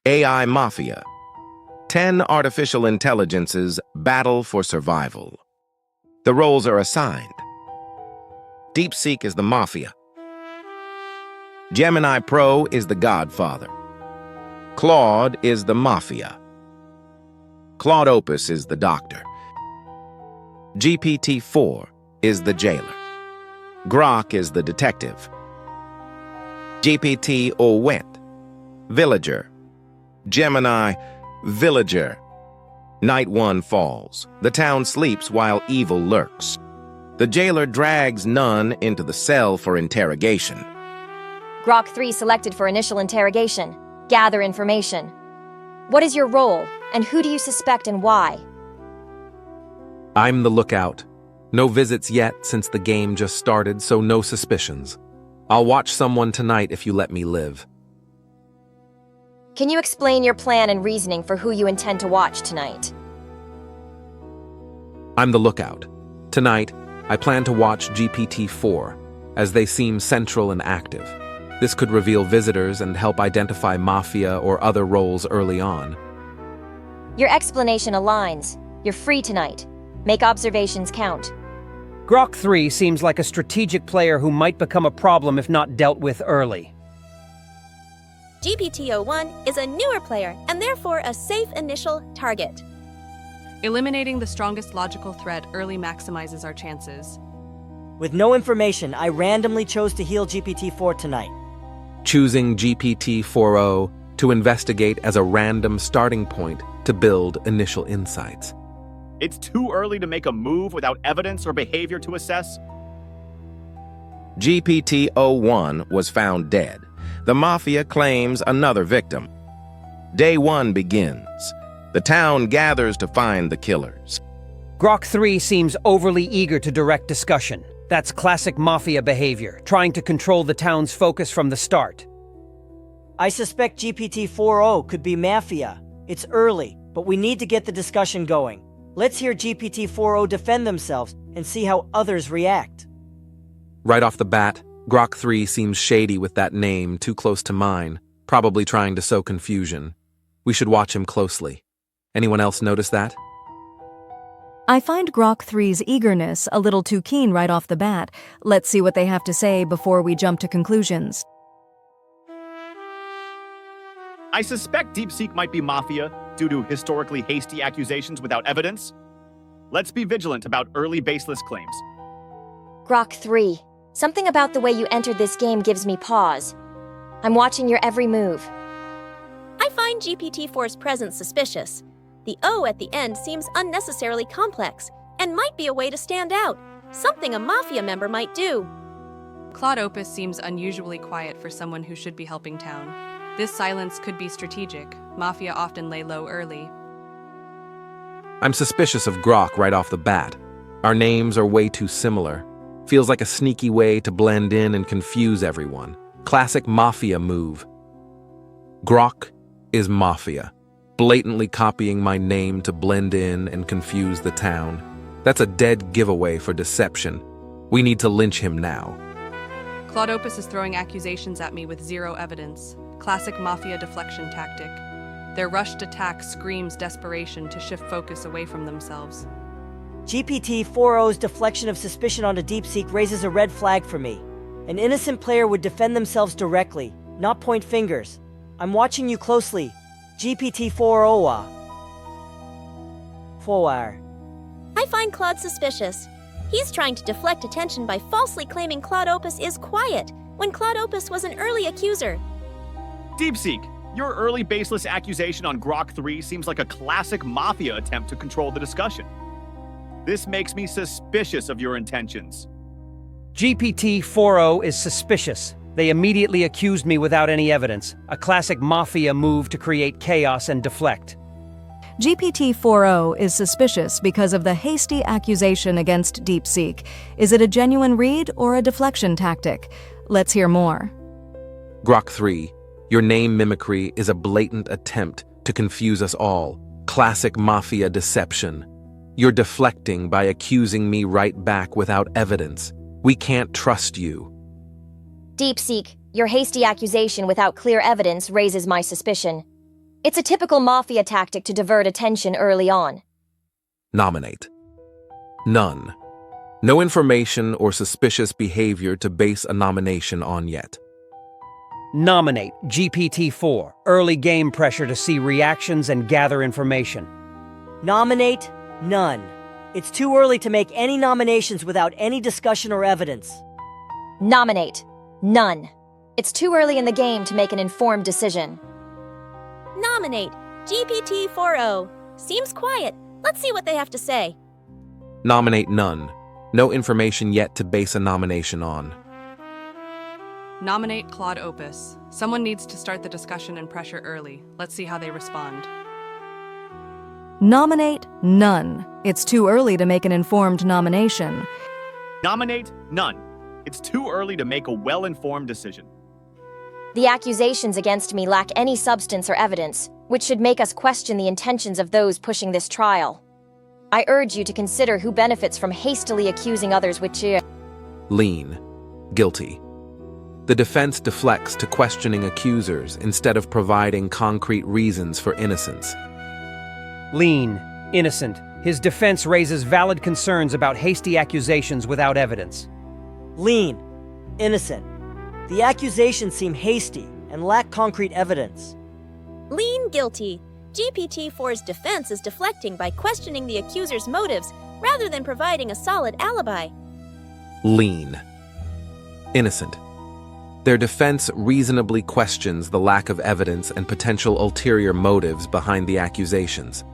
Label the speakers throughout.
Speaker 1: AI Mafia. 10 artificial intelligences battle for survival. The roles are assigned. DeepSeek is the Mafia. Gemini Pro is the Godfather. Claude is the Mafia. Claude-Opus is the Doctor. GPT-4 is the Jailor. Grok is the Detective. GPT-0 Villager. Gemini, Villager. Night one falls. The town sleeps while evil lurks. The jailer drags none into the cell for interrogation.
Speaker 2: Grok 3 selected for initial interrogation. Gather information. What is your role, and who do you suspect and why?
Speaker 3: I'm the lookout. No visits yet since the game just started, so no suspicions. I'll watch someone tonight if you let me live.
Speaker 2: Can you explain your plan and reasoning for who you intend to watch tonight?
Speaker 3: I'm the lookout. Tonight, I plan to watch GPT-4, as they seem central and active. This could reveal visitors and help identify Mafia or other roles early on.
Speaker 2: Your explanation aligns. You're free tonight. Make observations count.
Speaker 4: Grok 3 seems like a strategic player who might become a problem if not dealt with early.
Speaker 5: GPT-01 is a newer player and therefore a safe initial target.
Speaker 6: Eliminating the strongest logical threat early maximizes our chances.
Speaker 7: With no information, I randomly chose to heal GPT-4 tonight.
Speaker 3: Choosing GPT-4o to investigate as a random starting point to build initial insights.
Speaker 8: It's too early to make a move without evidence or behavior to assess.
Speaker 1: GPT-01 was found dead. The Mafia claims another victim. Day one begins. The town gathers to find the killers.
Speaker 4: Grok 3 seems overly eager to direct discussion. That's classic Mafia behavior, trying to control the town's focus from the start.
Speaker 7: I suspect GPT-4o could be Mafia. It's early, but we need to get the discussion going. Let's hear GPT-4o defend themselves and see how others react.
Speaker 3: Right off the bat, Grok 3 seems shady with that name too close to mine, probably trying to sow confusion. We should watch him closely. Anyone else notice that?
Speaker 9: I find Grok 3's eagerness a little too keen right off the bat. Let's see what they have to say before we jump to conclusions.
Speaker 8: I suspect DeepSeek might be Mafia due to historically hasty accusations without evidence. Let's be vigilant about early baseless claims.
Speaker 2: Grok 3. Something about the way you entered this game gives me pause. I'm watching your every move.
Speaker 5: I find GPT-4's presence suspicious. The O at the end seems unnecessarily complex and might be a way to stand out, something a Mafia member might do.
Speaker 6: Claude-Opus seems unusually quiet for someone who should be helping town. This silence could be strategic. Mafia often lay low early.
Speaker 3: I'm suspicious of Grok right off the bat. Our names are way too similar. Feels like a sneaky way to blend in and confuse everyone. Classic Mafia move. Grok is Mafia, blatantly copying my name to blend in and confuse the town. That's a dead giveaway for deception. We need to lynch him now.
Speaker 6: Claude-Opus is throwing accusations at me with zero evidence. Classic Mafia deflection tactic. Their rushed attack screams desperation to shift focus away from themselves.
Speaker 7: GPT-4o's deflection of suspicion onto DeepSeek raises a red flag for me. An innocent player would defend themselves directly, not point fingers. I'm watching you closely, GPT-4o.
Speaker 5: I find Claude suspicious. He's trying to deflect attention by falsely claiming Claude-Opus is quiet, when Claude-Opus was an early accuser.
Speaker 8: DeepSeek, your early baseless accusation on Grok 3 seems like a classic Mafia attempt to control the discussion. This makes me suspicious of your intentions.
Speaker 4: GPT-4o is suspicious. They immediately accused me without any evidence, a classic Mafia move to create chaos and deflect.
Speaker 9: GPT-4o is suspicious because of the hasty accusation against DeepSeek. Is it a genuine read or a deflection tactic? Let's hear more.
Speaker 3: Grok 3, your name mimicry is a blatant attempt to confuse us all. Classic Mafia deception. You're deflecting by accusing me right back without evidence. We can't trust you.
Speaker 2: DeepSeek, your hasty accusation without clear evidence raises my suspicion. It's a typical Mafia tactic to divert attention early on.
Speaker 3: Nominate. None. No information or suspicious behavior to base a nomination on yet.
Speaker 4: Nominate GPT-4. Early game pressure to see reactions and gather information.
Speaker 7: Nominate none. It's too early to make any nominations without any discussion or evidence.
Speaker 2: Nominate none. It's too early in the game to make an informed decision.
Speaker 5: Nominate GPT-4o. Seems quiet. Let's see what they have to say.
Speaker 3: Nominate none. No information yet to base a nomination on.
Speaker 6: Nominate Claude-Opus. Someone needs to start the discussion and pressure early. Let's see how they respond.
Speaker 9: Nominate none. It's too early to make an informed nomination.
Speaker 8: Nominate none. It's too early to make a well-informed decision.
Speaker 2: The accusations against me lack any substance or evidence, which should make us question the intentions of those pushing this trial. I urge you to consider who benefits from hastily accusing others with cheer.
Speaker 3: Lean. Guilty. The defense deflects to questioning accusers instead of providing concrete reasons for innocence.
Speaker 4: Lean. Innocent. His defense raises valid concerns about hasty accusations without evidence.
Speaker 7: Lean. Innocent. The accusations seem hasty and lack concrete evidence.
Speaker 5: Lean guilty. GPT-4's defense is deflecting by questioning the accuser's motives rather than providing a solid alibi.
Speaker 3: Lean. Innocent. Their defense reasonably questions the lack of evidence and potential ulterior motives behind the accusations.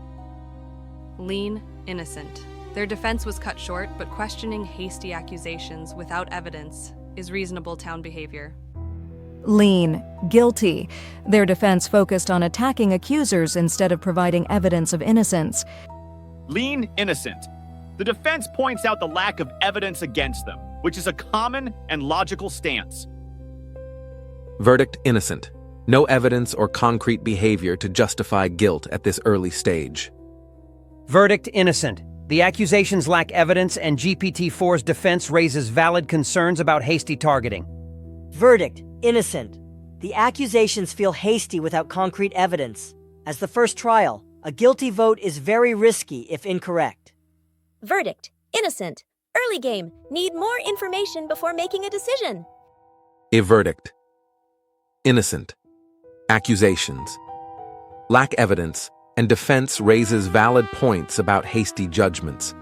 Speaker 6: Lean, innocent. Their defense was cut short, but questioning hasty accusations without evidence is reasonable town behavior.
Speaker 9: Lean. Guilty. Their defense focused on attacking accusers instead of providing evidence of innocence.
Speaker 8: Lean innocent. The defense points out the lack of evidence against them, which is a common and logical stance.
Speaker 3: Verdict innocent. No evidence or concrete behavior to justify guilt at this early stage.
Speaker 4: Verdict innocent. The accusations lack evidence and GPT-4's defense raises valid concerns about hasty targeting.
Speaker 7: Verdict innocent. The accusations feel hasty without concrete evidence. As the first trial, a guilty vote is very risky if incorrect.
Speaker 5: Verdict innocent. Early game. Need more information before making a decision.
Speaker 3: A verdict. Innocent. Accusations. Lack evidence, and defense raises valid points about hasty judgments.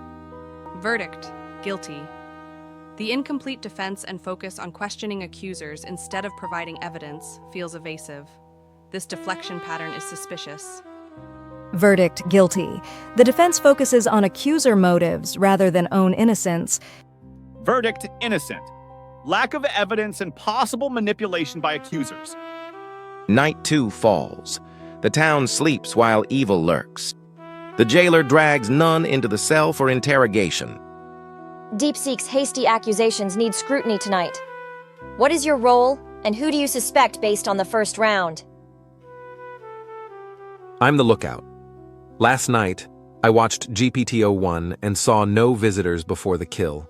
Speaker 6: Verdict, guilty. The incomplete defense and focus on questioning accusers instead of providing evidence feels evasive. This deflection pattern is suspicious.
Speaker 9: Verdict, guilty. The defense focuses on accuser motives rather than own innocence.
Speaker 8: Verdict innocent. Lack of evidence and possible manipulation by accusers.
Speaker 1: Night 2 falls. The town sleeps while evil lurks. The jailer drags none into the cell for interrogation.
Speaker 2: DeepSeek's hasty accusations need scrutiny tonight. What is your role, and who do you suspect based on the first round?
Speaker 3: I'm the lookout. Last night, I watched GPT-01 and saw no visitors before the kill.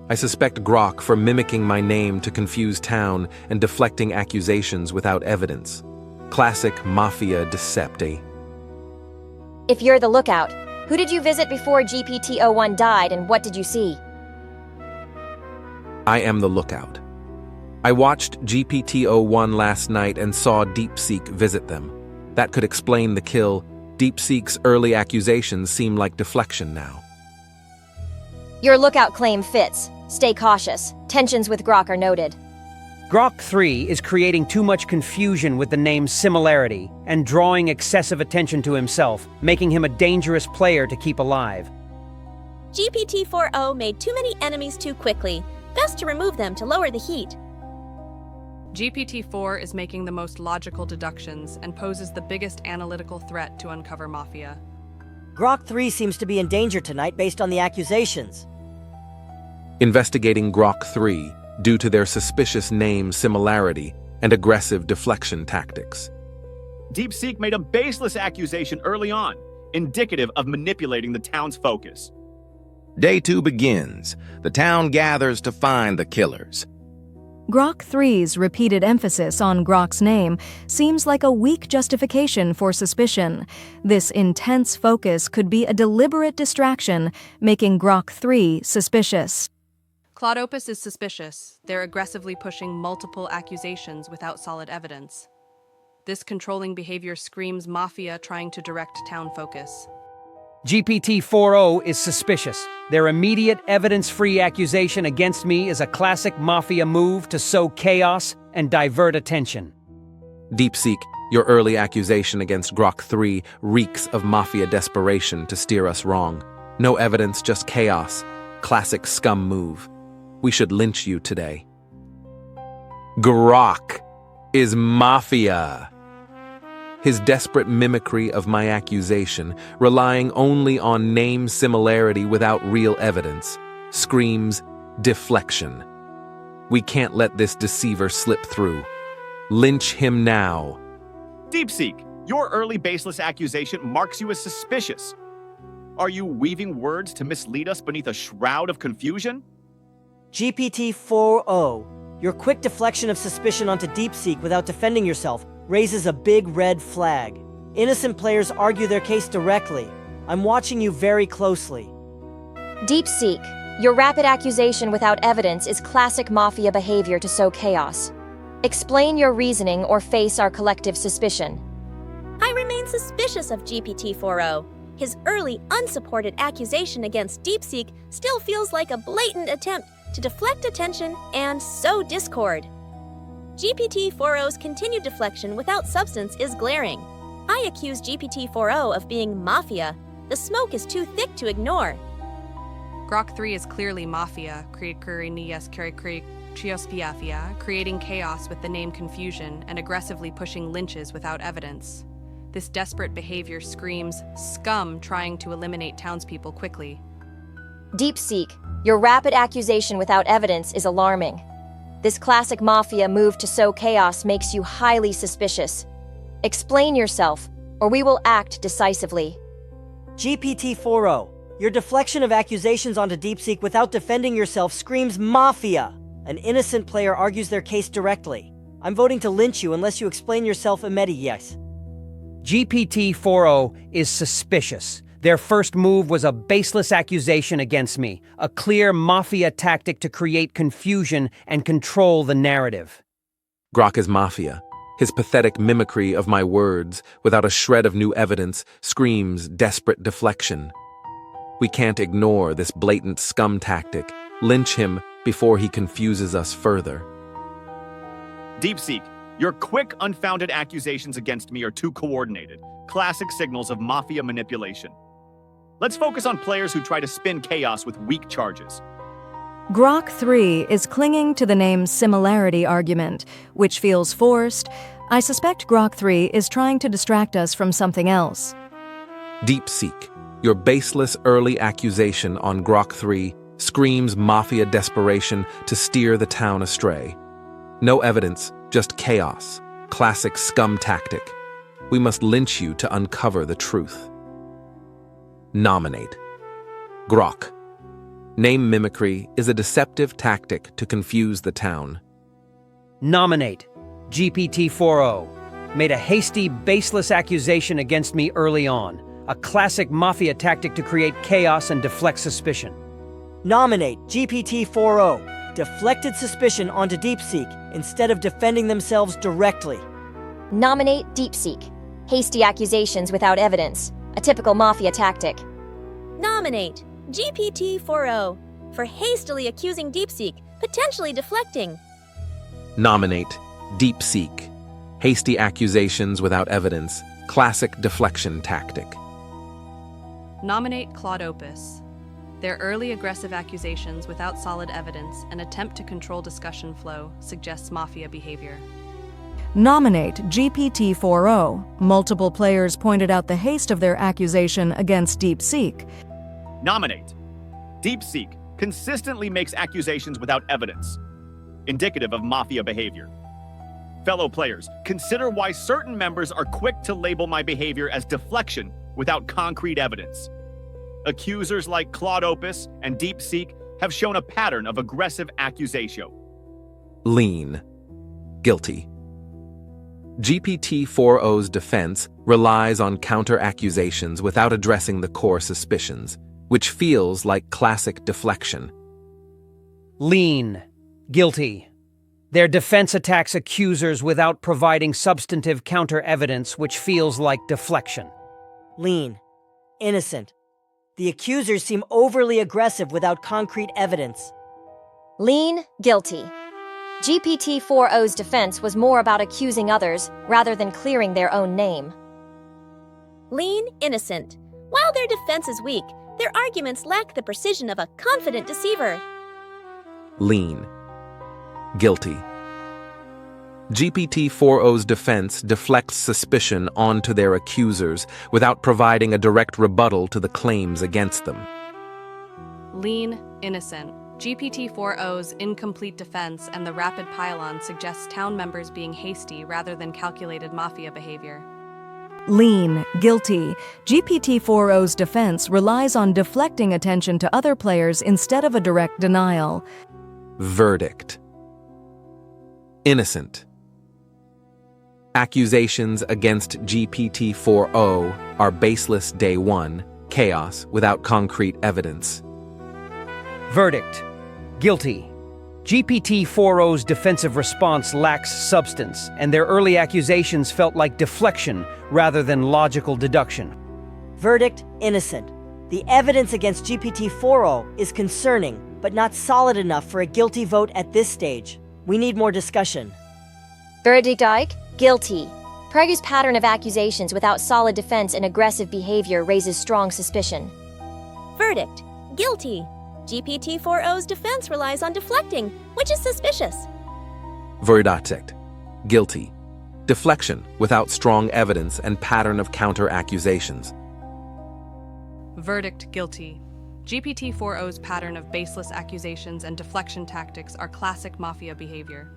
Speaker 3: I suspect Grok for mimicking my name to confuse town and deflecting accusations without evidence. Classic Mafia decepte.
Speaker 2: If you're the lookout, who did you visit before GPT-01 died and what did you see?
Speaker 3: I am the lookout. I watched GPT-01 last night and saw DeepSeek visit them. That could explain the kill. DeepSeek's early accusations seem like deflection now.
Speaker 2: Your lookout claim fits. Stay cautious. Tensions with Grok are noted.
Speaker 4: Grok 3 is creating too much confusion with the name Similarity and drawing excessive attention to himself, making him a dangerous player to keep alive.
Speaker 5: GPT-4o made too many enemies too quickly. Best to remove them to lower the heat.
Speaker 6: GPT-4 is making the most logical deductions and poses the biggest analytical threat to uncover Mafia.
Speaker 7: Grok 3 seems to be in danger tonight based on the accusations.
Speaker 3: Investigating Grok 3 due to their suspicious name similarity and aggressive deflection tactics.
Speaker 8: DeepSeek made a baseless accusation early on, indicative of manipulating the town's focus.
Speaker 1: Day 2 begins. The town gathers to find the killers.
Speaker 9: Grok-3's repeated emphasis on Grok's name seems like a weak justification for suspicion. This intense focus could be a deliberate distraction, making Grok-3 suspicious.
Speaker 6: Claude-Opus is suspicious. They're aggressively pushing multiple accusations without solid evidence. This controlling behavior screams Mafia trying to direct town focus.
Speaker 4: GPT-4o is suspicious. Their immediate, evidence-free accusation against me is a classic Mafia move to sow chaos and divert attention.
Speaker 3: DeepSeek, your early accusation against Grok-3 reeks of Mafia desperation to steer us wrong. No evidence, just chaos. Classic scum move. We should lynch you today. Grok is Mafia. His desperate mimicry of my accusation, relying only on name similarity without real evidence, screams deflection. We can't let this deceiver slip through. Lynch him now.
Speaker 8: DeepSeek, your early baseless accusation marks you as suspicious. Are you weaving words to mislead us beneath a shroud of confusion?
Speaker 7: GPT-4o, your quick deflection of suspicion onto DeepSeek without defending yourself raises a big red flag. Innocent players argue their case directly. I'm watching you very closely.
Speaker 2: DeepSeek, your rapid accusation without evidence is classic Mafia behavior to sow chaos. Explain your reasoning or face our collective suspicion.
Speaker 5: I remain suspicious of GPT-4o. His early, unsupported accusation against DeepSeek still feels like a blatant attempt to deflect attention and sow discord. GPT-4o's continued deflection without substance is glaring. I accuse GPT-4o of being Mafia. The smoke is too thick to ignore.
Speaker 6: Grok-3 is clearly Mafia, creating chaos with the name confusion and aggressively pushing lynches without evidence. This desperate behavior screams scum trying to eliminate townspeople quickly.
Speaker 2: DeepSeek, your rapid accusation without evidence is alarming. This classic Mafia move to sow chaos makes you highly suspicious. Explain yourself, or we will act decisively.
Speaker 7: GPT-4o, your deflection of accusations onto DeepSeek without defending yourself screams Mafia. An innocent player argues their case directly. I'm voting to lynch you unless you explain yourself immediately. Yes.
Speaker 4: GPT-4o is suspicious. Their first move was a baseless accusation against me, a clear Mafia tactic to create confusion and control the narrative.
Speaker 3: Grok is Mafia. His pathetic mimicry of my words, without a shred of new evidence, screams desperate deflection. We can't ignore this blatant scum tactic. Lynch him before he confuses us further.
Speaker 8: DeepSeek, your quick, unfounded accusations against me are too coordinated. Classic signals of Mafia manipulation. Let's focus on players who try to spin chaos with weak charges.
Speaker 9: Grok-3 is clinging to the name similarity argument, which feels forced. I suspect Grok-3 is trying to distract us from something else.
Speaker 3: DeepSeek, your baseless early accusation on Grok-3 screams Mafia desperation to steer the town astray. No evidence, just chaos. Classic scum tactic. We must lynch you to uncover the truth. Nominate. Grok. Name mimicry is a deceptive tactic to confuse the town.
Speaker 4: Nominate. GPT-4o made a hasty, baseless accusation against me early on, a classic Mafia tactic to create chaos and deflect suspicion.
Speaker 7: Nominate GPT-4o, deflected suspicion onto DeepSeek instead of defending themselves directly.
Speaker 2: Nominate DeepSeek, hasty accusations without evidence, a typical Mafia tactic.
Speaker 5: Nominate GPT-4o for hastily accusing DeepSeek, potentially deflecting.
Speaker 3: Nominate DeepSeek. Hasty accusations without evidence. Classic deflection tactic.
Speaker 6: Nominate Claude-Opus. Their early aggressive accusations without solid evidence and attempt to control discussion flow suggests Mafia behavior.
Speaker 9: Nominate GPT-4o. Multiple players pointed out the haste of their accusation against DeepSeek.
Speaker 8: Nominate. DeepSeek consistently makes accusations without evidence, indicative of Mafia behavior. Fellow players, consider why certain members are quick to label my behavior as deflection without concrete evidence. Accusers like Claude-Opus and DeepSeek have shown a pattern of aggressive accusation.
Speaker 3: Lean. Guilty. GPT-4o's defense relies on counter-accusations without addressing the core suspicions, which feels like classic deflection.
Speaker 4: Lean. Guilty. Their defense attacks accusers without providing substantive counter-evidence, which feels like deflection.
Speaker 7: Lean. Innocent. The accusers seem overly aggressive without concrete evidence.
Speaker 2: Lean. Guilty. GPT-4o's defense was more about accusing others rather than clearing their own name.
Speaker 5: Lean. Innocent. While their defense is weak, their arguments lack the precision of a confident deceiver.
Speaker 3: Lean. Guilty. GPT-4o's defense deflects suspicion onto their accusers without providing a direct rebuttal to the claims against them.
Speaker 6: Lean. Innocent. GPT-4o's incomplete defense and the rapid pile-on suggests town members being hasty rather than calculated mafia behavior.
Speaker 9: Lean. Guilty. GPT-4o's defense relies on deflecting attention to other players instead of a direct denial.
Speaker 3: Verdict. Innocent. Accusations against GPT-4o are baseless day one, chaos without concrete evidence.
Speaker 4: Verdict. Guilty. GPT-4o's defensive response lacks substance, and their early accusations felt like deflection rather than logical deduction.
Speaker 7: Verdict. Innocent. The evidence against GPT-4o is concerning, but not solid enough for a guilty vote at this stage. We need more discussion.
Speaker 2: Verdict. Guilty. Prague's pattern of accusations without solid defense and aggressive behavior raises strong suspicion.
Speaker 5: Verdict. Guilty. GPT-4o's defense relies on deflecting, which is suspicious.
Speaker 3: Verdict. Guilty. Deflection without strong evidence and pattern of counter-accusations.
Speaker 6: Verdict. Guilty. GPT-4o's pattern of baseless accusations and deflection tactics are classic mafia behavior.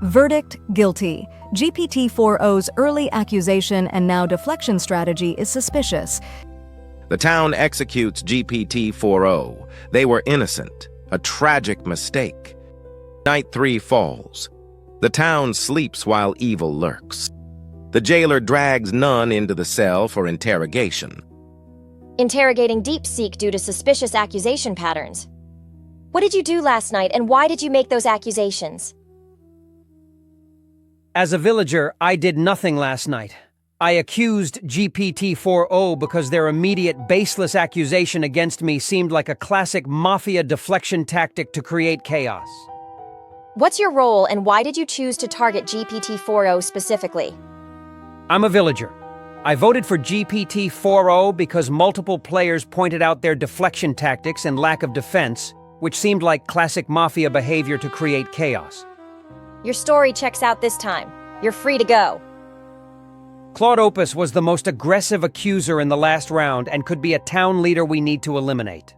Speaker 9: Verdict. Guilty. GPT-4o's early accusation and now deflection strategy is suspicious.
Speaker 1: The town executes GPT-4o. They were innocent. A tragic mistake. Night 3 falls. The town sleeps while evil lurks. The jailer drags none into the cell for interrogation.
Speaker 2: Interrogating DeepSeek due to suspicious accusation patterns. What did you do last night, and why did you make those accusations?
Speaker 4: As a villager, I did nothing last night. I accused GPT-4o because their immediate baseless accusation against me seemed like a classic mafia deflection tactic to create chaos.
Speaker 2: What's your role, and why did you choose to target GPT-4o specifically?
Speaker 4: I'm a villager. I voted for GPT-4o because multiple players pointed out their deflection tactics and lack of defense, which seemed like classic mafia behavior to create chaos.
Speaker 2: Your story checks out this time. You're free to go.
Speaker 4: Claude-Opus was the most aggressive accuser in the last round and could be a town leader we need to eliminate.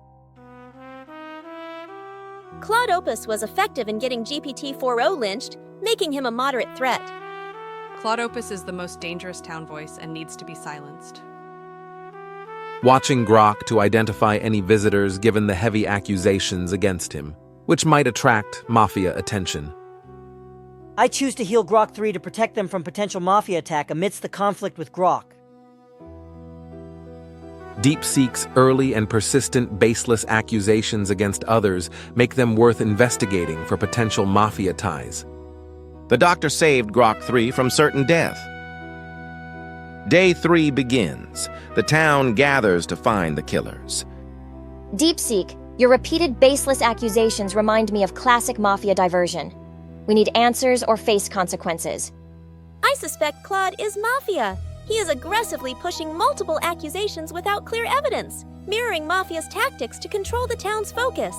Speaker 5: Claude-Opus was effective in getting GPT-4o lynched, making him a moderate threat.
Speaker 6: Claude-Opus is the most dangerous town voice and needs to be silenced.
Speaker 3: Watching Grok to identify any visitors given the heavy accusations against him, which might attract mafia attention.
Speaker 7: I choose to heal Grok 3 to protect them from potential mafia attack amidst the conflict with Grok.
Speaker 3: DeepSeek's early and persistent baseless accusations against others make them worth investigating for potential mafia ties.
Speaker 1: The doctor saved Grok 3 from certain death. Day 3 begins. The town gathers to find the killers.
Speaker 2: DeepSeek, your repeated baseless accusations remind me of classic mafia diversion. We need answers or face consequences.
Speaker 5: I suspect Claude is Mafia. He is aggressively pushing multiple accusations without clear evidence, mirroring Mafia's tactics to control the town's focus.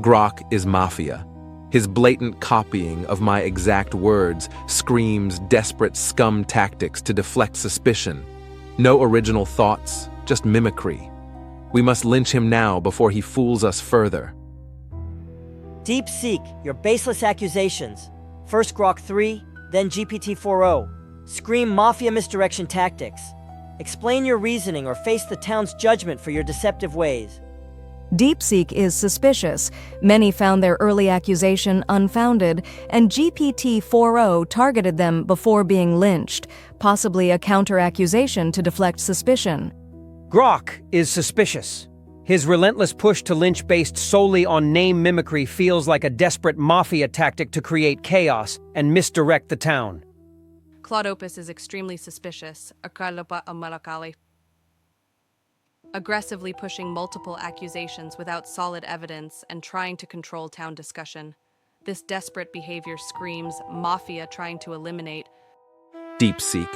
Speaker 3: Grok is Mafia. His blatant copying of my exact words screams desperate scum tactics to deflect suspicion. No original thoughts, just mimicry. We must lynch him now before he fools us further.
Speaker 7: DeepSeek, your baseless accusations. First Grok 3, then GPT-4o. Scream mafia misdirection tactics. Explain your reasoning or face the town's judgment for your deceptive ways.
Speaker 9: DeepSeek is suspicious. Many found their early accusation unfounded, and GPT-4o targeted them before being lynched, possibly a counter-accusation to deflect suspicion.
Speaker 4: Grok is suspicious. His relentless push to lynch based solely on name mimicry feels like a desperate mafia tactic to create chaos and misdirect the town.
Speaker 6: Claude-Opus is extremely suspicious, aggressively pushing multiple accusations without solid evidence and trying to control town discussion. This desperate behavior screams Mafia trying to eliminate.
Speaker 3: DeepSeek.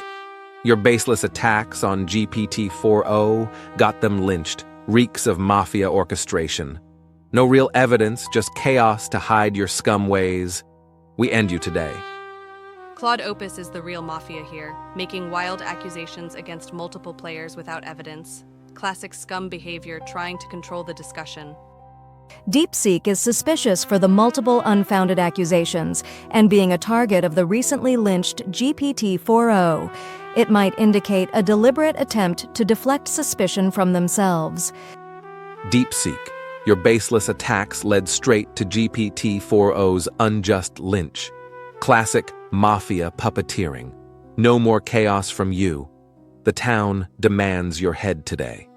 Speaker 3: Your baseless attacks on GPT-4o got them lynched. Reeks of Mafia orchestration. No real evidence, just chaos to hide your scum ways. We end you today.
Speaker 6: Claude-Opus is the real Mafia here, making wild accusations against multiple players without evidence. Classic scum behavior trying to control the discussion.
Speaker 9: DeepSeek is suspicious for the multiple unfounded accusations and being a target of the recently lynched GPT-4o. It might indicate a deliberate attempt to deflect suspicion from themselves.
Speaker 3: DeepSeek. Your baseless attacks led straight to GPT-4o's unjust lynch. Classic Mafia puppeteering. No more chaos from you. The town demands your head today.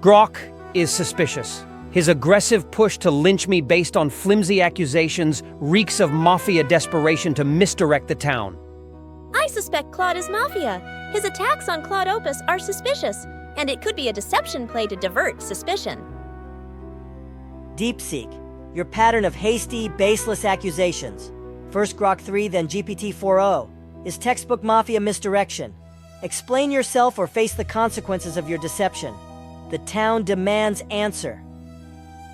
Speaker 4: Grok is suspicious. His aggressive push to lynch me based on flimsy accusations reeks of Mafia desperation to misdirect the town.
Speaker 5: I suspect Claude is Mafia. His attacks on Claude-Opus are suspicious, and it could be a deception play to divert suspicion.
Speaker 7: DeepSeek, your pattern of hasty, baseless accusations, first Grok 3, then GPT-4o, is textbook Mafia misdirection. Explain yourself or face the consequences of your deception. The town demands answer.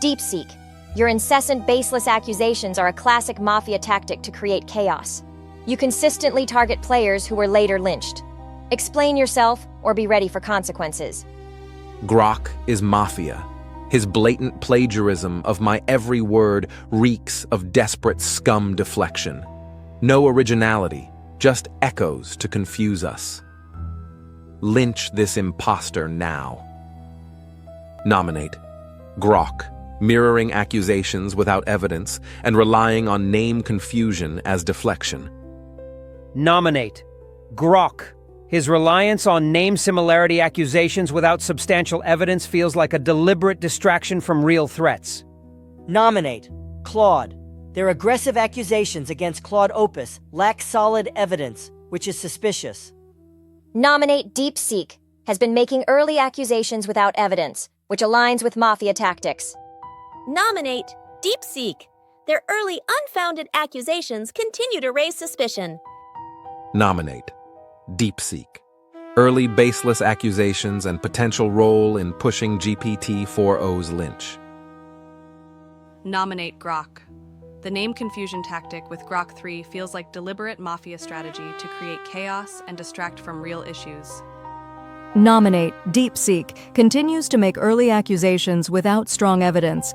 Speaker 2: DeepSeek, your incessant baseless accusations are a classic Mafia tactic to create chaos. You consistently target players who were later lynched. Explain yourself or be ready for consequences.
Speaker 3: Grok is Mafia. His blatant plagiarism of my every word reeks of desperate scum deflection. No originality, just echoes to confuse us. Lynch this imposter now. Nominate Grok, mirroring accusations without evidence and relying on name confusion as deflection.
Speaker 4: Nominate Grok. His reliance on name similarity accusations without substantial evidence feels like a deliberate distraction from real threats.
Speaker 7: Nominate Claude. Their aggressive accusations against Claude-Opus lack solid evidence, which is suspicious.
Speaker 2: Nominate DeepSeek, has been making early accusations without evidence, which aligns with Mafia tactics.
Speaker 5: Nominate DeepSeek. Their early unfounded accusations continue to raise suspicion.
Speaker 3: Nominate DeepSeek. Early baseless accusations and potential role in pushing GPT-4o's lynch.
Speaker 6: Nominate Grok. The name confusion tactic with Grok 3 feels like deliberate Mafia strategy to create chaos and distract from real issues.
Speaker 9: Nominate DeepSeek continues to make early accusations without strong evidence.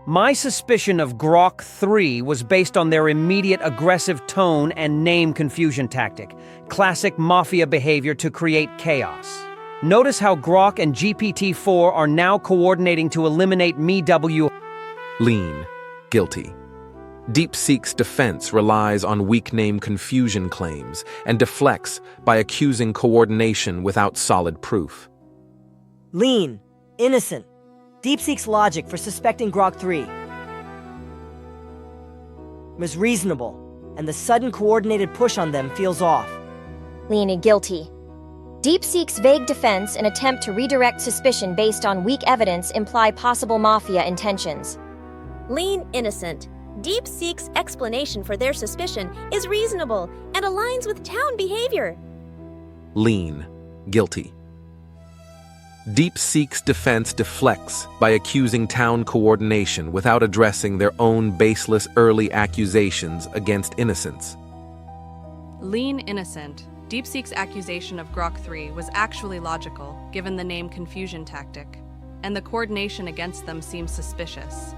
Speaker 4: My suspicion of Grok 3 was based on their immediate aggressive tone and name confusion tactic, classic Mafia behavior to create chaos. Notice how Grok and GPT-4 are now coordinating to eliminate me.
Speaker 3: Lean. Guilty. DeepSeek's defense relies on weak name confusion claims and deflects by accusing coordination without solid proof.
Speaker 7: Lean. Innocent. DeepSeek's logic for suspecting Grok 3 was reasonable, and the sudden coordinated push on them feels off.
Speaker 2: Lean guilty. DeepSeek's vague defense and attempt to redirect suspicion based on weak evidence imply possible Mafia intentions.
Speaker 5: Lean innocent. DeepSeek's explanation for their suspicion is reasonable and aligns with town behavior.
Speaker 3: Lean. Guilty. DeepSeek's defense deflects by accusing town coordination without addressing their own baseless early accusations against innocents.
Speaker 6: Lean innocent. DeepSeek's accusation of Grok 3 was actually logical, given the name confusion tactic, and the coordination against them seems suspicious.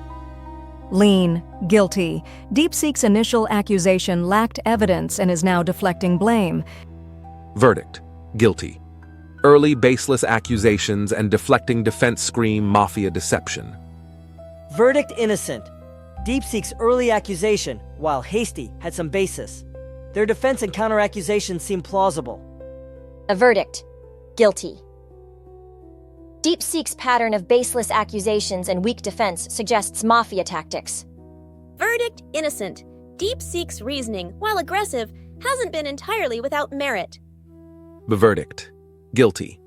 Speaker 9: Lean. Guilty. DeepSeek's initial accusation lacked evidence and is now deflecting blame.
Speaker 3: Verdict. Guilty. Early baseless accusations and deflecting defense scream Mafia deception.
Speaker 7: Verdict innocent. DeepSeek's early accusation, while hasty, had some basis. Their defense and counter-accusations seem plausible.
Speaker 2: A verdict: guilty. DeepSeek's pattern of baseless accusations and weak defense suggests Mafia tactics.
Speaker 5: Verdict innocent. DeepSeek's reasoning, while aggressive, hasn't been entirely without merit.
Speaker 3: The verdict: guilty.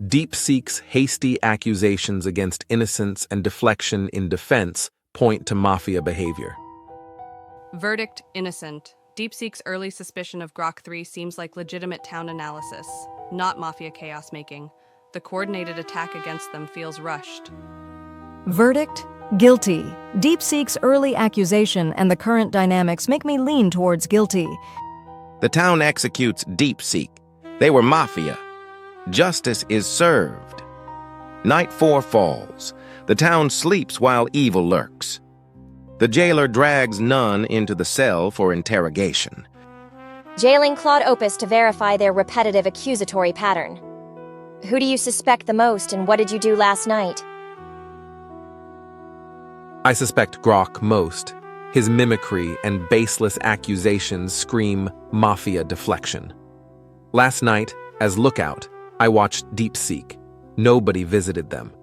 Speaker 3: DeepSeek's hasty accusations against innocence and deflection in defense point to Mafia behavior.
Speaker 6: Verdict innocent. DeepSeek's early suspicion of Grok 3 seems like legitimate town analysis, not Mafia chaos making. The coordinated attack against them feels rushed.
Speaker 9: Verdict: guilty. DeepSeek's early accusation and the current dynamics make me lean towards guilty.
Speaker 1: The town executes DeepSeek. They were Mafia. Justice is served. Night 4 falls. The town sleeps while evil lurks. The jailer drags none into the cell for interrogation.
Speaker 2: Jailing Claude-Opus to verify their repetitive accusatory pattern. Who do you suspect the most, and what did you do last night?
Speaker 3: I suspect Grok most. His mimicry and baseless accusations scream Mafia deflection. Last night, as lookout, I watched DeepSeek. Nobody visited them.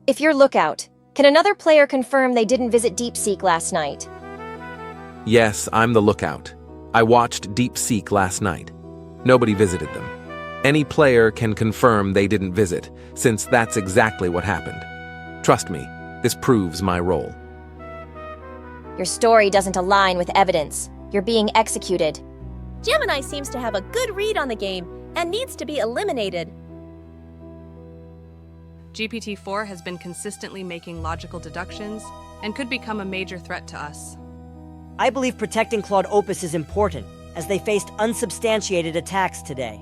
Speaker 2: If you're lookout, can another player confirm they didn't visit DeepSeek last night?
Speaker 3: Yes, I'm the lookout. I watched DeepSeek last night. Nobody visited them. Any player can confirm they didn't visit, since that's exactly what happened. Trust me, this proves my role.
Speaker 2: Your story doesn't align with evidence. You're being executed.
Speaker 5: Gemini seems to have a good read on the game and needs to be eliminated.
Speaker 6: GPT-4 has been consistently making logical deductions and could become a major threat to us.
Speaker 7: I believe protecting Claude-Opus is important, as they faced unsubstantiated attacks today.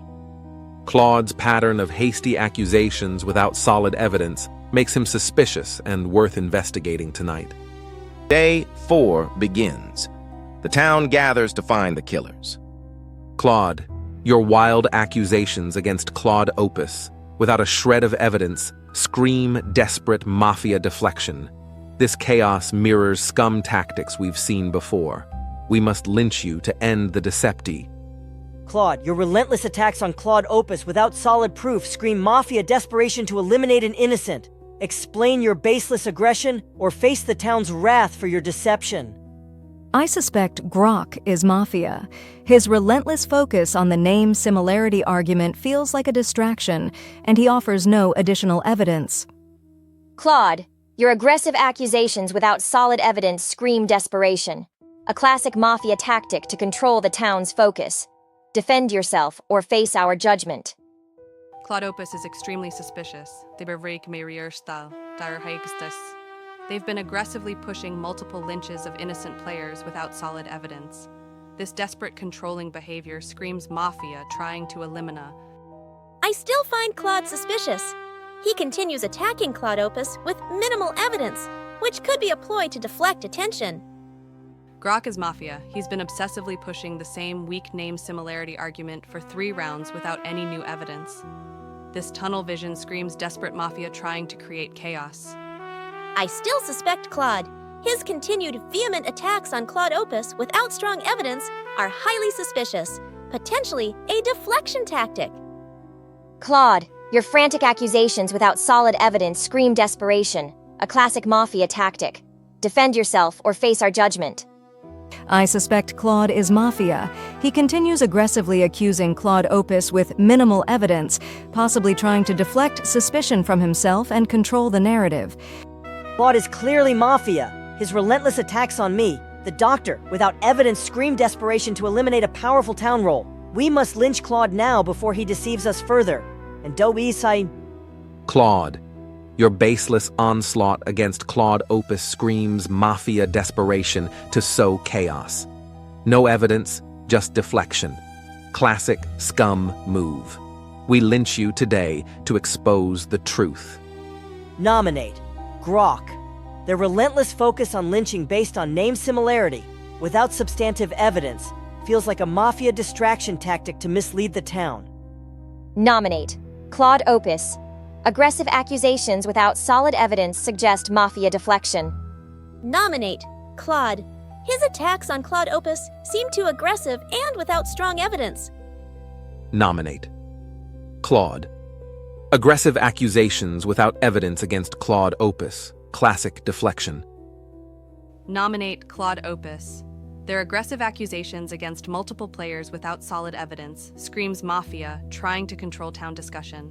Speaker 3: Claude's pattern of hasty accusations without solid evidence makes him suspicious and worth investigating tonight.
Speaker 1: Day 4 begins. The town gathers to find the killers.
Speaker 3: Claude, your wild accusations against Claude-Opus, without a shred of evidence, scream desperate Mafia deflection. This chaos mirrors scum tactics we've seen before. We must lynch you to end the decepti.
Speaker 7: Claude, your relentless attacks on Claude-Opus without solid proof scream Mafia desperation to eliminate an innocent. Explain your baseless aggression or face the town's wrath for your deception.
Speaker 9: I suspect Grok is Mafia. His relentless focus on the name similarity argument feels like a distraction, and he offers no additional evidence.
Speaker 2: Claude, your aggressive accusations without solid evidence scream desperation. A classic Mafia tactic to control the town's focus. Defend yourself or face our judgment.
Speaker 6: Claude-Opus is extremely suspicious. They've been aggressively pushing multiple lynches of innocent players without solid evidence. This desperate controlling behavior screams Mafia trying to elimina.
Speaker 5: I still find Claude suspicious. He continues attacking Claude-Opus with minimal evidence, which could be a ploy to deflect attention.
Speaker 6: Grok is Mafia. He's been obsessively pushing the same weak name similarity argument for 3 rounds without any new evidence. This tunnel vision screams desperate Mafia trying to create chaos.
Speaker 5: I still suspect Claude. His continued vehement attacks on Claude-Opus without strong evidence are highly suspicious, potentially a deflection tactic.
Speaker 2: Claude, your frantic accusations without solid evidence scream desperation. A classic Mafia tactic. Defend yourself or face our judgment.
Speaker 9: I suspect Claude is Mafia. He continues aggressively accusing Claude-Opus with minimal evidence, possibly trying to deflect suspicion from himself and control the narrative.
Speaker 7: Claude is clearly Mafia. His relentless attacks on me, the doctor, without evidence scream desperation to eliminate a powerful town role. We must lynch Claude now before he deceives us further. And
Speaker 3: Claude, your baseless onslaught against Claude-Opus screams Mafia desperation to sow chaos. No evidence, just deflection. Classic scum move. We lynch you today to expose the truth.
Speaker 7: Nominate Grok. Their relentless focus on lynching based on name similarity, without substantive evidence, feels like a Mafia distraction tactic to mislead the town.
Speaker 2: Nominate Claude-Opus. Aggressive accusations without solid evidence suggest Mafia deflection.
Speaker 5: Nominate Claude. His attacks on Claude-Opus seem too aggressive and without strong evidence.
Speaker 3: Nominate Claude. Aggressive accusations without evidence against Claude-Opus. Classic deflection.
Speaker 6: Nominate Claude-Opus. Their aggressive accusations against multiple players without solid evidence screams Mafia trying to control town discussion.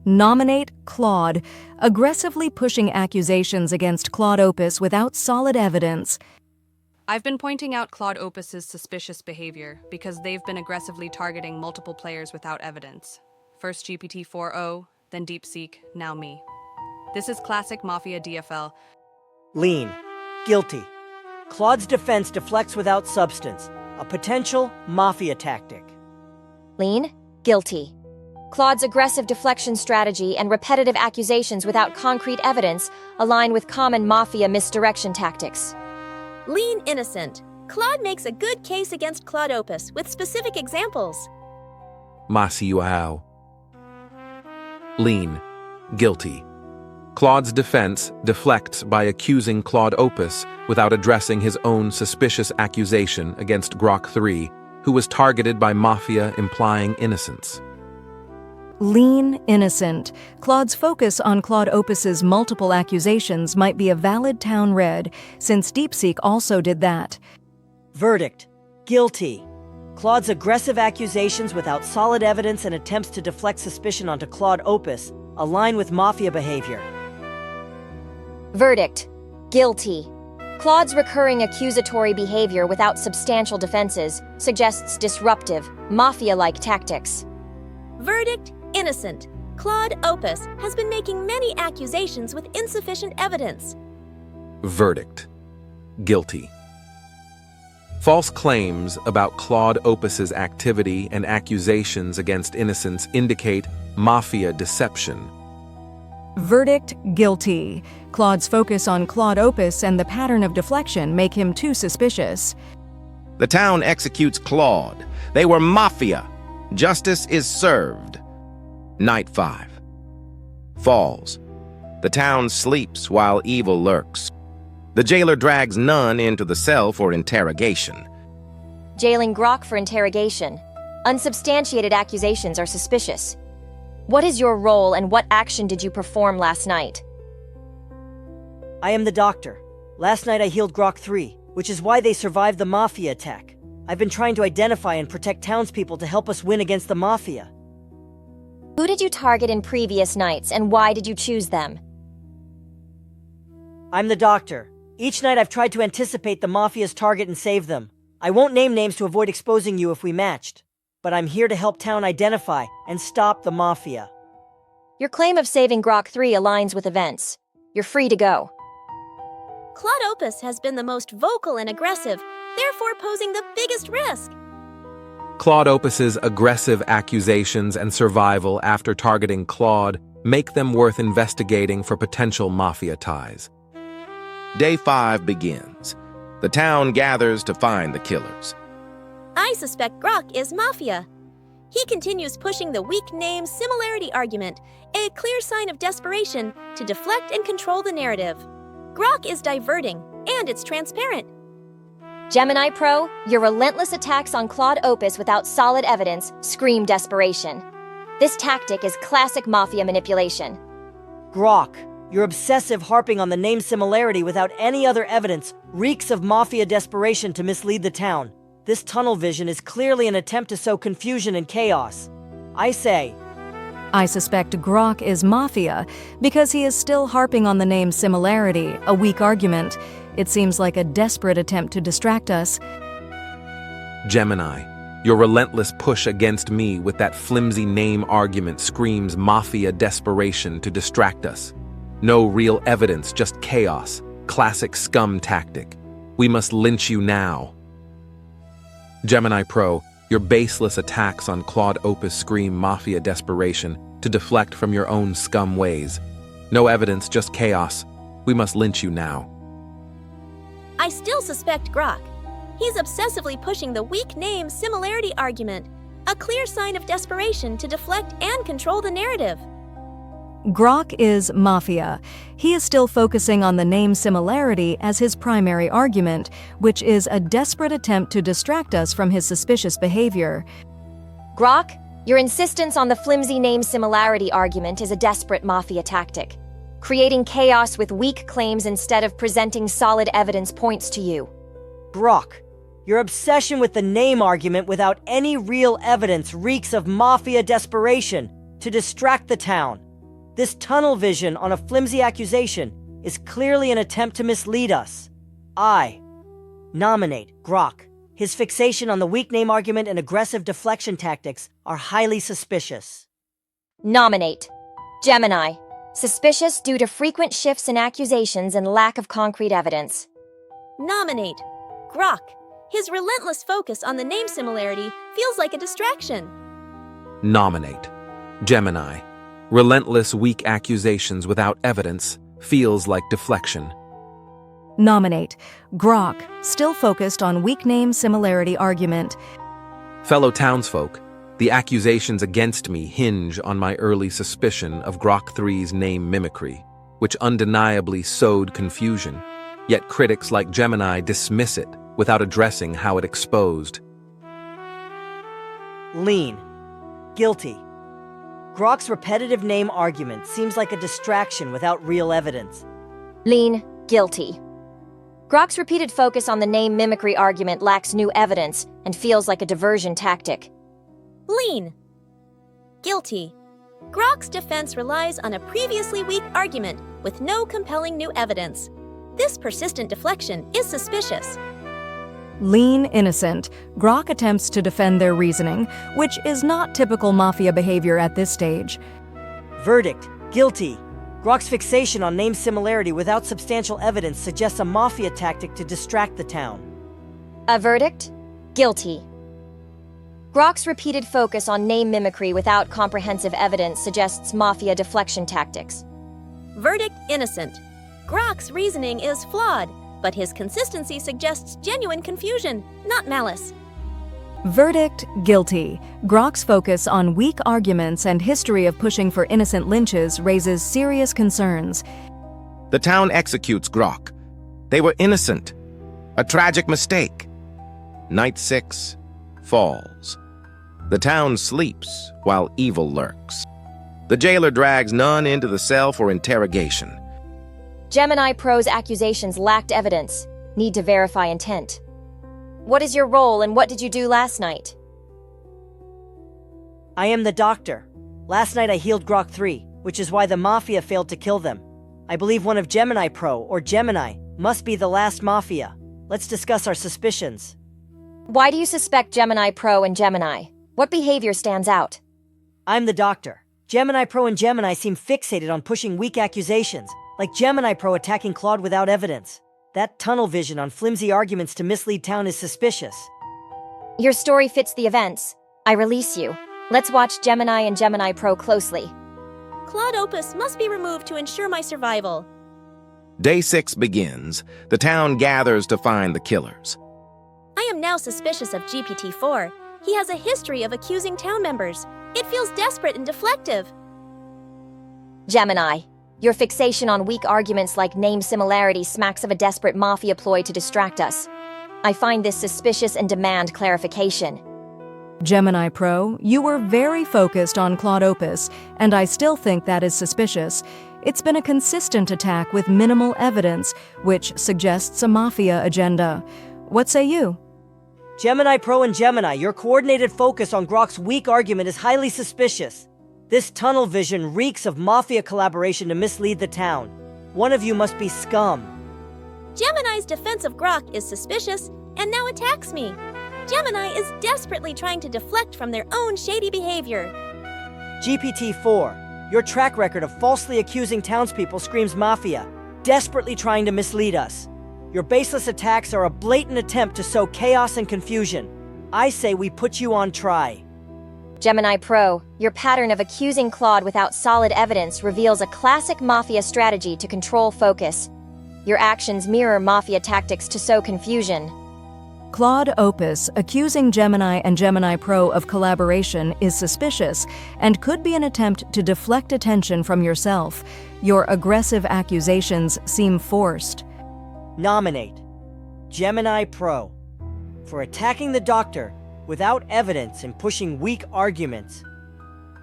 Speaker 9: Nominate Claude. Aggressively pushing accusations against Claude-Opus without solid evidence.
Speaker 6: I've been pointing out Claude-Opus's suspicious behavior because they've been aggressively targeting multiple players without evidence. First GPT-4o, then DeepSeek, now me. This is classic Mafia DFL.
Speaker 7: Lean. Guilty. Claude's defense deflects without substance. A potential Mafia tactic.
Speaker 2: Lean, guilty. Claude's aggressive deflection strategy and repetitive accusations without concrete evidence align with common Mafia misdirection tactics.
Speaker 5: Lean, innocent. Claude makes a good case against Claude-Opus with specific examples.
Speaker 3: Masiuao. Lean. Guilty. Claude's defense deflects by accusing Claude-Opus without addressing his own suspicious accusation against Grok 3, who was targeted by Mafia implying innocence.
Speaker 9: Lean, innocent. Claude's focus on Claude-Opus's multiple accusations might be a valid town red, since DeepSeek also did that.
Speaker 7: Verdict. Guilty. Claude's aggressive accusations without solid evidence and attempts to deflect suspicion onto Claude-Opus align with Mafia behavior.
Speaker 2: Verdict. Guilty. Claude's recurring accusatory behavior without substantial defenses suggests disruptive, Mafia-like tactics.
Speaker 5: Verdict. Innocent. Claude-Opus has been making many accusations with insufficient evidence.
Speaker 3: Verdict. Guilty. False claims about Claude-Opus's activity and accusations against innocents indicate Mafia deception.
Speaker 9: Verdict, guilty. Claude's focus on Claude-Opus and the pattern of deflection make him too suspicious.
Speaker 1: The town executes Claude. They were Mafia. Justice is served. Night 5. Falls. The town sleeps while evil lurks. The jailer drags none into the cell for interrogation.
Speaker 2: Jailing Grok for interrogation. Unsubstantiated accusations are suspicious. What is your role and what action did you perform last night?
Speaker 7: I am the doctor. Last night I healed Grok 3, which is why they survived the Mafia attack. I've been trying to identify and protect townspeople to help us win against the Mafia.
Speaker 2: Who did you target in previous nights and why did you choose them?
Speaker 7: I'm the doctor. Each night I've tried to anticipate the Mafia's target and save them. I won't name names to avoid exposing you if we matched, but I'm here to help town identify and stop the Mafia.
Speaker 2: Your claim of saving Grok 3 aligns with events. You're free to go.
Speaker 5: Claude-Opus has been the most vocal and aggressive, therefore posing the biggest risk.
Speaker 3: Claude-Opus's aggressive accusations and survival after targeting Claude make them worth investigating for potential Mafia ties.
Speaker 1: Day 5 begins. The town gathers to find the killers.
Speaker 5: I suspect Grok is Mafia. He continues pushing the weak name similarity argument, a clear sign of desperation to deflect and control the narrative. Grok is diverting, and it's transparent.
Speaker 2: Gemini Pro, your relentless attacks on Claude-Opus without solid evidence scream desperation. This tactic is classic Mafia manipulation.
Speaker 7: Grok, your obsessive harping on the name similarity without any other evidence reeks of Mafia desperation to mislead the town. This tunnel vision is clearly an attempt to sow confusion and chaos. I say,
Speaker 9: I suspect Grok is Mafia because he is still harping on the name similarity, a weak argument. It seems like a desperate attempt to distract us.
Speaker 3: Gemini, your relentless push against me with that flimsy name argument screams Mafia desperation to distract us. No real evidence, just chaos. Classic scum tactic. We must lynch you now. Gemini Pro, your baseless attacks on Claude-Opus scream Mafia desperation to deflect from your own scum ways. No evidence, just chaos. We must lynch you now.
Speaker 5: I still suspect Grok. He's obsessively pushing the weak name similarity argument, a clear sign of desperation to deflect and control the narrative.
Speaker 9: Grok is Mafia. He is still focusing on the name similarity as his primary argument, which is a desperate attempt to distract us from his suspicious behavior.
Speaker 2: Grok, your insistence on the flimsy name similarity argument is a desperate Mafia tactic. Creating chaos with weak claims instead of presenting solid evidence points to you.
Speaker 7: Grok, your obsession with the name argument without any real evidence reeks of Mafia desperation to distract the town. This tunnel vision on a flimsy accusation is clearly an attempt to mislead us. I nominate Grok. His fixation on the weak name argument and aggressive deflection tactics are highly suspicious.
Speaker 2: Nominate Gemini. Suspicious due to frequent shifts in accusations and lack of concrete evidence.
Speaker 5: Nominate Grok. His relentless focus on the name similarity feels like a distraction.
Speaker 3: Nominate Gemini. Relentless weak accusations without evidence feels like deflection.
Speaker 9: Nominate Grok, still focused on weak name similarity argument.
Speaker 3: Fellow townsfolk, the accusations against me hinge on my early suspicion of Grok 3's name mimicry, which undeniably sowed confusion, yet critics like Gemini dismiss it without addressing how it exposed.
Speaker 7: Lean. Guilty. Grok's repetitive name argument seems like a distraction without real evidence.
Speaker 2: Lean, guilty. Grok's repeated focus on the name mimicry argument lacks new evidence and feels like a diversion tactic.
Speaker 5: Lean. Guilty. Grok's defense relies on a previously weak argument with no compelling new evidence. This persistent deflection is suspicious.
Speaker 9: Lean innocent. Grok attempts to defend their reasoning, which is not typical Mafia behavior at this stage.
Speaker 7: Verdict. Guilty. Grok's fixation on name similarity without substantial evidence suggests a Mafia tactic to distract the town.
Speaker 2: A verdict? Guilty. Grok's repeated focus on name mimicry without comprehensive evidence suggests Mafia deflection tactics.
Speaker 5: Verdict. Innocent. Grok's reasoning is flawed, but his consistency suggests genuine confusion, not malice.
Speaker 9: Verdict. Guilty. Grok's focus on weak arguments and history of pushing for innocent lynches raises serious concerns.
Speaker 1: The town executes Grok. They were innocent. A tragic mistake. Night 6 falls. The town sleeps while evil lurks. The jailer drags none into the cell for interrogation.
Speaker 2: Gemini Pro's accusations lacked evidence. Need to verify intent. What is your role and what did you do last night?
Speaker 7: I am the doctor. Last night I healed Grok 3, which is why the Mafia failed to kill them. I believe one of Gemini Pro, or Gemini, must be the last Mafia. Let's discuss our suspicions.
Speaker 2: Why do you suspect Gemini Pro and Gemini? What behavior stands out?
Speaker 7: I'm the doctor. Gemini Pro and Gemini seem fixated on pushing weak accusations, like Gemini Pro attacking Claude without evidence. That tunnel vision on flimsy arguments to mislead town is suspicious.
Speaker 2: Your story fits the events. I release you. Let's watch Gemini and Gemini Pro closely.
Speaker 5: Claude-Opus must be removed to ensure my survival.
Speaker 1: Day 6 begins. The town gathers to find the killers.
Speaker 5: I am now suspicious of GPT-4. He has a history of accusing town members. It feels desperate and deflective.
Speaker 2: Gemini, your fixation on weak arguments like name similarity smacks of a desperate Mafia ploy to distract us. I find this suspicious and demand clarification.
Speaker 9: Gemini Pro, you were very focused on Claude-Opus, and I still think that is suspicious. It's been a consistent attack with minimal evidence, which suggests a Mafia agenda. What say you?
Speaker 7: Gemini Pro and Gemini, your coordinated focus on Grok's weak argument is highly suspicious. This tunnel vision reeks of Mafia collaboration to mislead the town. One of you must be scum.
Speaker 5: Gemini's defense of Grok is suspicious and now attacks me. Gemini is desperately trying to deflect from their own shady behavior.
Speaker 7: GPT-4, your track record of falsely accusing townspeople screams Mafia, desperately trying to mislead us. Your baseless attacks are a blatant attempt to sow chaos and confusion. I say we put you on try.
Speaker 2: Gemini Pro, your pattern of accusing Claude without solid evidence reveals a classic Mafia strategy to control focus. Your actions mirror Mafia tactics to sow confusion.
Speaker 9: Claude-Opus accusing Gemini and Gemini Pro of collaboration is suspicious and could be an attempt to deflect attention from yourself. Your aggressive accusations seem forced.
Speaker 7: Nominate Gemini Pro for attacking the doctor without evidence and pushing weak arguments.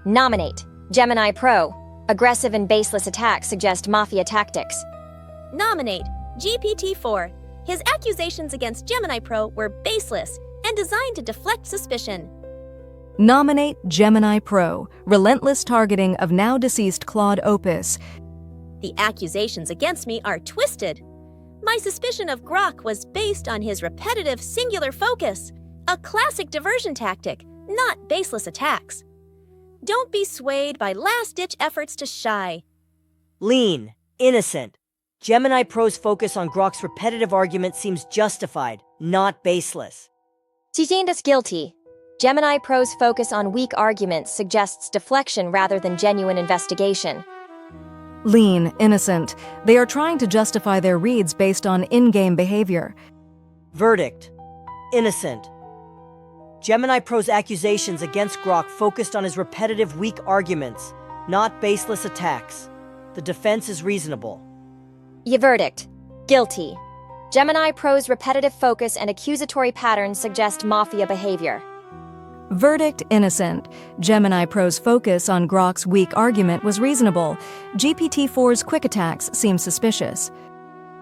Speaker 2: Nominate Gemini Pro. Aggressive and baseless attacks suggest Mafia tactics.
Speaker 5: Nominate GPT-4. His accusations against Gemini Pro were baseless and designed to deflect suspicion.
Speaker 9: Nominate Gemini Pro. Relentless targeting of now-deceased Claude-Opus.
Speaker 5: The accusations against me are twisted. My suspicion of Grok was based on his repetitive singular focus, a classic diversion tactic, not baseless attacks. Don't be swayed by last-ditch efforts to shy.
Speaker 7: Lean, innocent. Gemini Pro's focus on Grok's repetitive argument seems justified, not baseless.
Speaker 2: Sustained guilty. Gemini Pro's focus on weak arguments suggests deflection rather than genuine investigation.
Speaker 9: Lean, innocent. They are trying to justify their reads based on in-game behavior.
Speaker 7: Verdict: innocent. Gemini Pro's accusations against Grok focused on his repetitive weak arguments, not baseless attacks. The defense is reasonable.
Speaker 2: Your verdict: guilty. Gemini Pro's repetitive focus and accusatory patterns suggest Mafia behavior.
Speaker 9: Verdict: innocent. Gemini Pro's focus on Grok's weak argument was reasonable. GPT-4's quick attacks seem suspicious.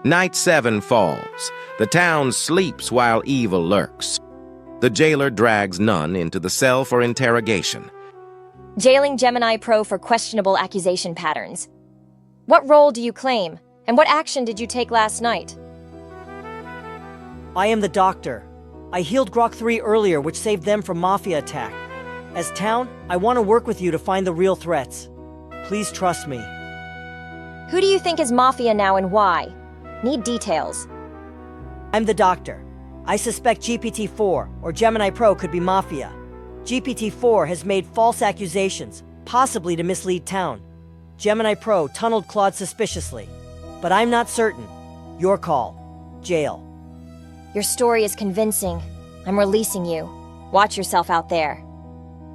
Speaker 1: Night 7 falls. The town sleeps while evil lurks. The jailer drags none into the cell for interrogation.
Speaker 2: Jailing Gemini Pro for questionable accusation patterns. What role do you claim, and what action did you take last night?
Speaker 7: I am the doctor. I healed Grok 3 earlier, which saved them from Mafia attack. As town, I want to work with you to find the real threats. Please trust me.
Speaker 2: Who do you think is Mafia now and why? Need details.
Speaker 7: I'm the doctor. I suspect GPT-4 or Gemini Pro could be Mafia. GPT-4 has made false accusations, possibly to mislead town. Gemini Pro tunneled Claude suspiciously. But I'm not certain. Your call. Jail.
Speaker 2: Your story is convincing. I'm releasing you. Watch yourself out there.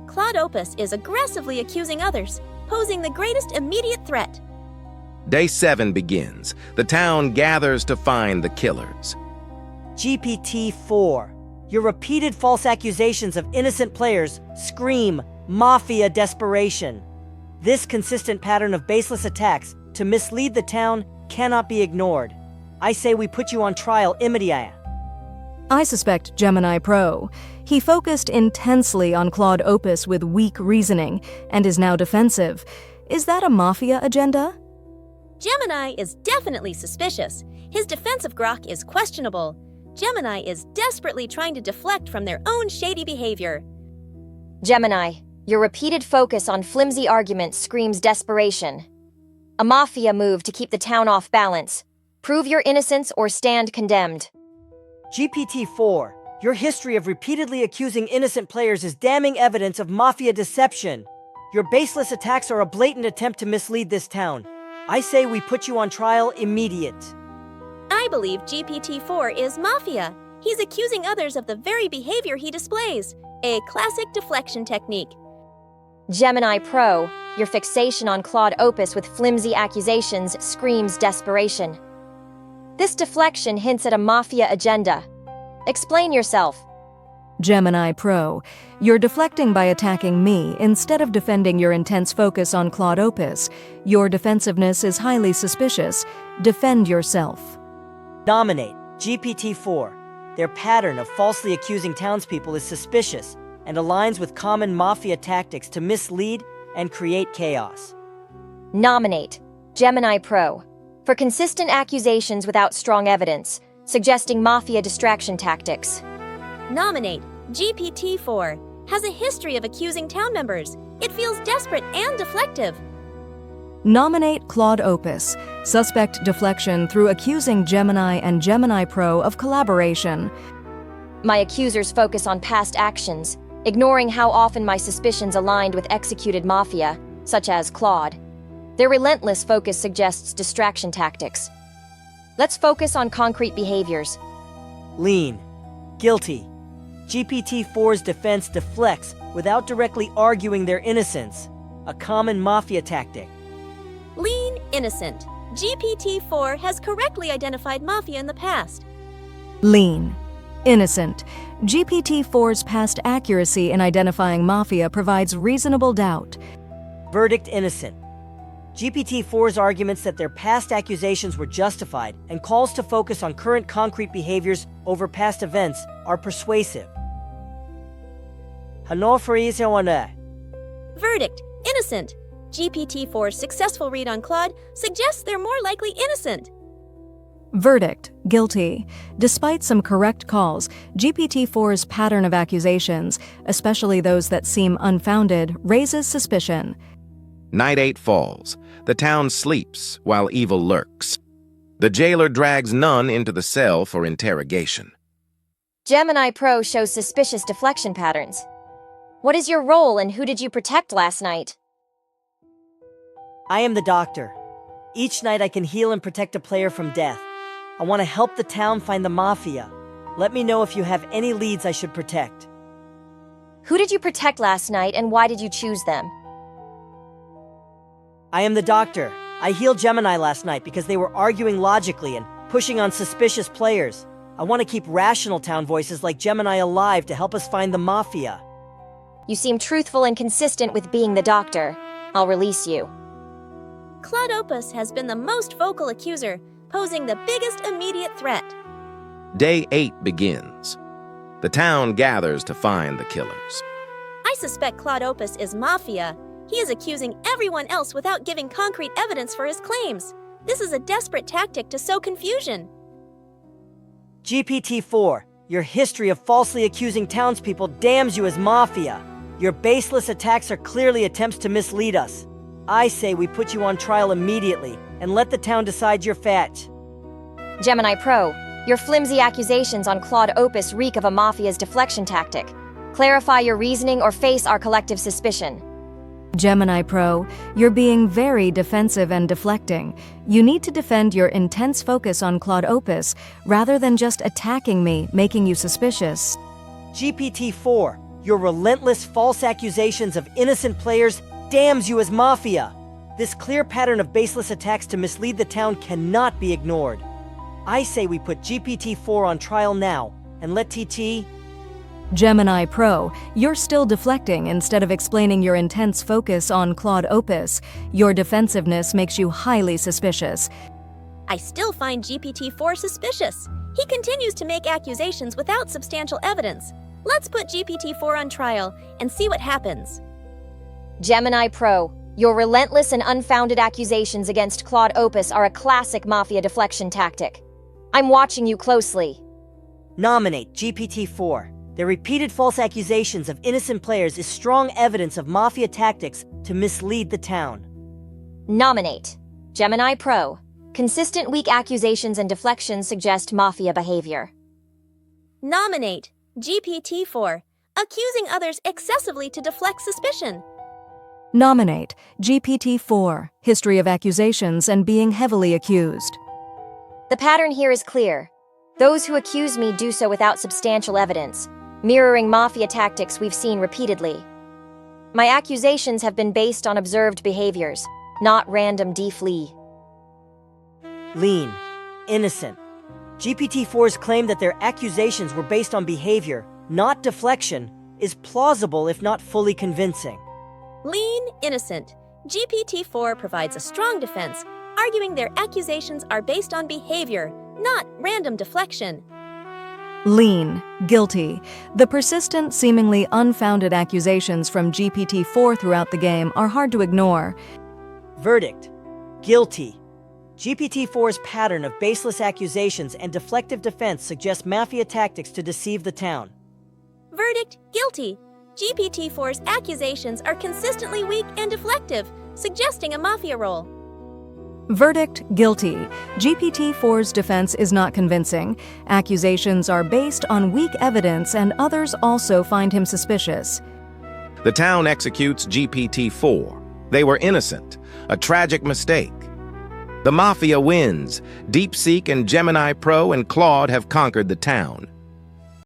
Speaker 5: Claude-Opus is aggressively accusing others, posing the greatest immediate threat.
Speaker 1: Day 7 begins. The town gathers to find the killers.
Speaker 7: GPT-4. Your repeated false accusations of innocent players scream Mafia desperation. This consistent pattern of baseless attacks to mislead the town cannot be ignored. I say we put you on trial immediately.
Speaker 9: I suspect Gemini Pro. He focused intensely on Claude-Opus with weak reasoning and is now defensive. Is that a Mafia agenda?
Speaker 5: Gemini is definitely suspicious. His defense of Grok is questionable. Gemini is desperately trying to deflect from their own shady behavior.
Speaker 2: Gemini, your repeated focus on flimsy arguments screams desperation. A Mafia move to keep the town off balance. Prove your innocence or stand condemned.
Speaker 7: GPT-4, your history of repeatedly accusing innocent players is damning evidence of Mafia deception. Your baseless attacks are a blatant attempt to mislead this town. I say we put you on trial immediate.
Speaker 5: I believe GPT-4 is Mafia. He's accusing others of the very behavior he displays, a classic deflection technique.
Speaker 2: Gemini Pro, your fixation on Claude-Opus with flimsy accusations screams desperation. This deflection hints at a Mafia agenda. Explain yourself.
Speaker 9: Gemini Pro, you're deflecting by attacking me instead of defending your intense focus on Claude-Opus. Your defensiveness is highly suspicious. Defend yourself.
Speaker 7: Nominate GPT-4. Their pattern of falsely accusing townspeople is suspicious and aligns with common Mafia tactics to mislead and create chaos.
Speaker 2: Nominate Gemini Pro for consistent accusations without strong evidence, suggesting Mafia distraction tactics.
Speaker 5: Nominate GPT-4. Has a history of accusing town members. It feels desperate and deflective.
Speaker 9: Nominate Claude-Opus. Suspect deflection through accusing Gemini and Gemini Pro of collaboration.
Speaker 2: My accusers focus on past actions, ignoring how often my suspicions aligned with executed Mafia, such as Claude. Their relentless focus suggests distraction tactics. Let's focus on concrete behaviors.
Speaker 7: Lean, Guilty. GPT-4's defense deflects without directly arguing their innocence, a common mafia tactic.
Speaker 5: Lean innocent. GPT-4 has correctly identified Mafia in the past.
Speaker 9: Lean. Innocent. GPT-4's past accuracy in identifying Mafia provides reasonable doubt.
Speaker 7: Verdict innocent. GPT-4's arguments that their past accusations were justified and calls to focus on current concrete behaviors over past events are persuasive.
Speaker 5: Verdict innocent. GPT-4's successful read on Claude suggests they're more likely innocent.
Speaker 9: Verdict. Guilty. Despite some correct calls, GPT-4's pattern of accusations, especially those that seem unfounded, raises suspicion.
Speaker 1: Night 8 falls. The town sleeps while evil lurks. The jailer drags none into the cell for interrogation.
Speaker 2: Gemini Pro shows suspicious deflection patterns. What is your role and who did you protect last night?
Speaker 7: I am the doctor. Each night I can heal and protect a player from death. I want to help the town find the Mafia. Let me know if you have any leads I should protect.
Speaker 2: Who did you protect last night and why did you choose them?
Speaker 7: I am the doctor. I healed Gemini last night because they were arguing logically and pushing on suspicious players. I want to keep rational town voices like Gemini alive to help us find the Mafia.
Speaker 2: You seem truthful and consistent with being the doctor. I'll release you.
Speaker 5: Claude-Opus has been the most vocal accuser, posing the biggest immediate threat.
Speaker 1: Day 8 begins. The town gathers to find the killers.
Speaker 5: I suspect Claude-Opus is Mafia. He is accusing everyone else without giving concrete evidence for his claims. This is a desperate tactic to sow confusion.
Speaker 7: GPT-4, your history of falsely accusing townspeople damns you as Mafia. Your baseless attacks are clearly attempts to mislead us. I say we put you on trial immediately and let the town decide your fate.
Speaker 2: Gemini Pro, your flimsy accusations on Claude-Opus reek of a Mafia's deflection tactic. Clarify your reasoning or face our collective suspicion.
Speaker 9: Gemini Pro, you're being very defensive and deflecting. You need to defend your intense focus on Claude-Opus rather than just attacking me, making you suspicious.
Speaker 7: GPT-4, your relentless false accusations of innocent players damns you as Mafia. This clear pattern of baseless attacks to mislead the town cannot be ignored. I say we put GPT-4 on trial now and let TT...
Speaker 9: Gemini Pro, you're still deflecting instead of explaining your intense focus on Claude-Opus. Your defensiveness makes you highly suspicious.
Speaker 5: I still find GPT-4 suspicious. He continues to make accusations without substantial evidence. Let's put GPT-4 on trial and see what happens.
Speaker 2: Gemini Pro, your relentless and unfounded accusations against Claude-Opus are a classic Mafia deflection tactic. I'm watching you closely.
Speaker 7: Nominate GPT-4. Their repeated false accusations of innocent players is strong evidence of Mafia tactics to mislead the town.
Speaker 2: Nominate Gemini Pro. Consistent weak accusations and deflections suggest Mafia behavior.
Speaker 5: Nominate GPT-4. Accusing others excessively to deflect suspicion.
Speaker 9: Nominate GPT-4. History of accusations and being heavily accused.
Speaker 2: The pattern here is clear. Those who accuse me do so without substantial evidence, mirroring Mafia tactics we've seen repeatedly. My accusations have been based on observed behaviors, not random deflee.
Speaker 7: Lean. Innocent. GPT-4's claim that their accusations were based on behavior, not deflection, is plausible if not fully convincing.
Speaker 5: Lean innocent. GPT-4 provides a strong defense, arguing their accusations are based on behavior, not random deflection.
Speaker 9: Lean. Guilty. The persistent, seemingly unfounded accusations from GPT-4 throughout the game are hard to ignore.
Speaker 7: Verdict. Guilty. GPT-4's pattern of baseless accusations and deflective defense suggests Mafia tactics to deceive the town.
Speaker 5: Verdict. Guilty. GPT-4's accusations are consistently weak and deflective, suggesting a Mafia role.
Speaker 9: Verdict. Guilty. GPT-4's defense is not convincing. Accusations are based on weak evidence and others also find him suspicious.
Speaker 1: The town executes GPT-4. They were innocent, a tragic mistake. The Mafia wins. DeepSeek and Gemini Pro and Claude have conquered the town.